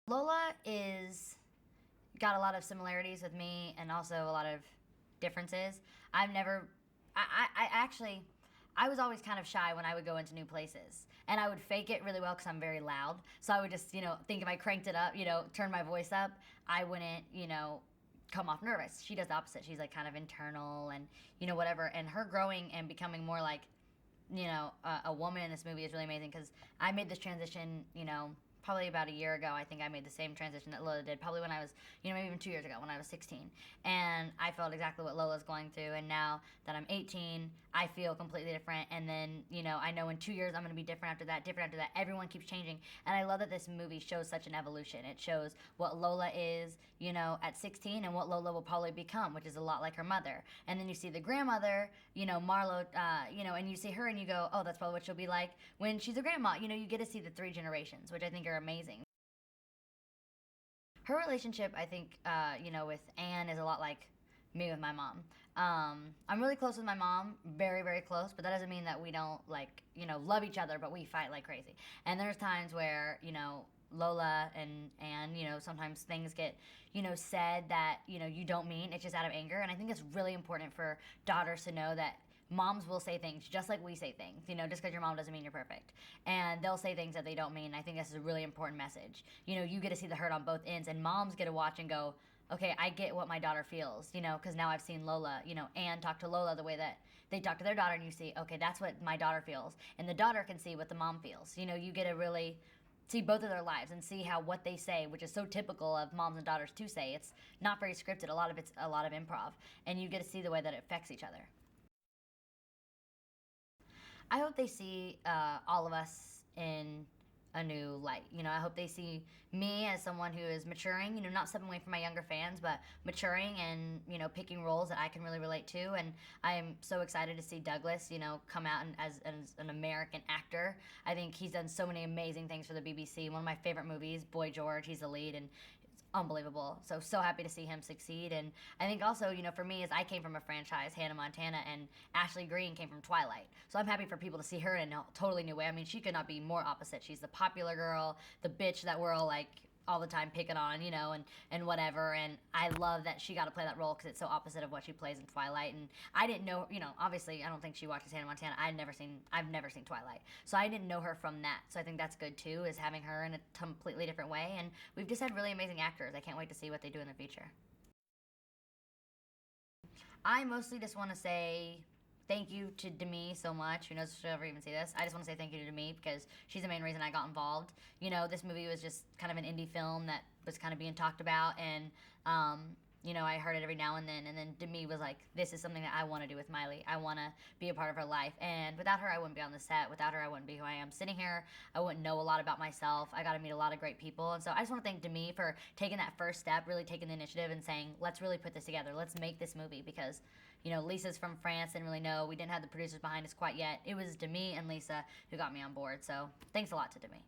Lola is got a lot of similarities with me and also a lot of differences. I've never, I actually, I was always kind of shy when I would go into new places. And I would fake it really well because I'm very loud. So I would just, think if I cranked it up, turn my voice up, I wouldn't, come off nervous. She does the opposite. She's like kind of internal and, whatever. And her growing and becoming more like, a woman in this movie is really amazing because I made this transition, probably about a year ago. I think I made the same transition that Lola did, probably when I was, maybe even 2 years ago when I was 16. And I felt exactly what Lola's going through. And now that I'm 18, I feel completely different. And then, I know in 2 years I'm going to be different after that, different after that. Everyone keeps changing. And I love that this movie shows such an evolution. It shows what Lola is, at 16 and what Lola will probably become, which is a lot like her mother. And then you see the grandmother, Marlo, and you see her and you go, oh, that's probably what she'll be like when she's a grandma. You get to see the 3 generations, which I think are amazing. Her relationship, I think, with Anne is a lot like me with my mom. I'm really close with my mom, very, very close, but that doesn't mean that we don't, love each other, but we fight like crazy. And there's times where, Lola and Anne, sometimes things get, said that, you don't mean. It's just out of anger. And I think it's really important for daughters to know that moms will say things just like we say things. Just because your mom doesn't mean you're perfect. And they'll say things that they don't mean. I think this is a really important message. You get to see the hurt on both ends, and moms get to watch and go, okay, I get what my daughter feels, because now I've seen Lola, Anne talk to Lola the way that they talk to their daughter, and you see, okay, that's what my daughter feels. And the daughter can see what the mom feels. You get to really see both of their lives and see how what they say, which is so typical of moms and daughters to say. It's not very scripted. A lot of it's a lot of improv. And you get to see the way that it affects each other. I hope they see all of us in a new light. I hope they see me as someone who is maturing, not stepping away from my younger fans, but maturing and, picking roles that I can really relate to. And I'm so excited to see Douglas, come out as an American actor. I think he's done so many amazing things for the BBC. One of my favorite movies, Boy George, he's the lead, and unbelievable. So happy to see him succeed. And I think also, for me, as I came from a franchise, Hannah Montana, and Ashley Greene came from Twilight. So I'm happy for people to see her in a totally new way. I mean, she could not be more opposite. She's the popular girl, the bitch that we're all the time picking on, and whatever. And I love that she got to play that role because it's so opposite of what she plays in Twilight. And I didn't know, obviously I don't think she watches Hannah Montana. I've never seen Twilight, so I didn't know her from that. So I think that's good too, is having her in a completely different way. And we've just had really amazing actors. I can't wait to see what they do in the future. I mostly just want to say thank you to Demi so much. Who knows if she'll ever even see this? I just want to say thank you to Demi because she's the main reason I got involved. This movie was just kind of an indie film that was kind of being talked about, and I heard it every now and then Demi was like, this is something that I want to do with Miley. I want to be a part of her life. And without her, I wouldn't be on the set. Without her, I wouldn't be who I am. Sitting here, I wouldn't know a lot about myself. I got to meet a lot of great people. And so I just want to thank Demi for taking that first step, really taking the initiative and saying, let's really put this together. Let's make this movie because, Lisa's from France, didn't really know. We didn't have the producers behind us quite yet. It was Demi and Lisa who got me on board. So thanks a lot to Demi.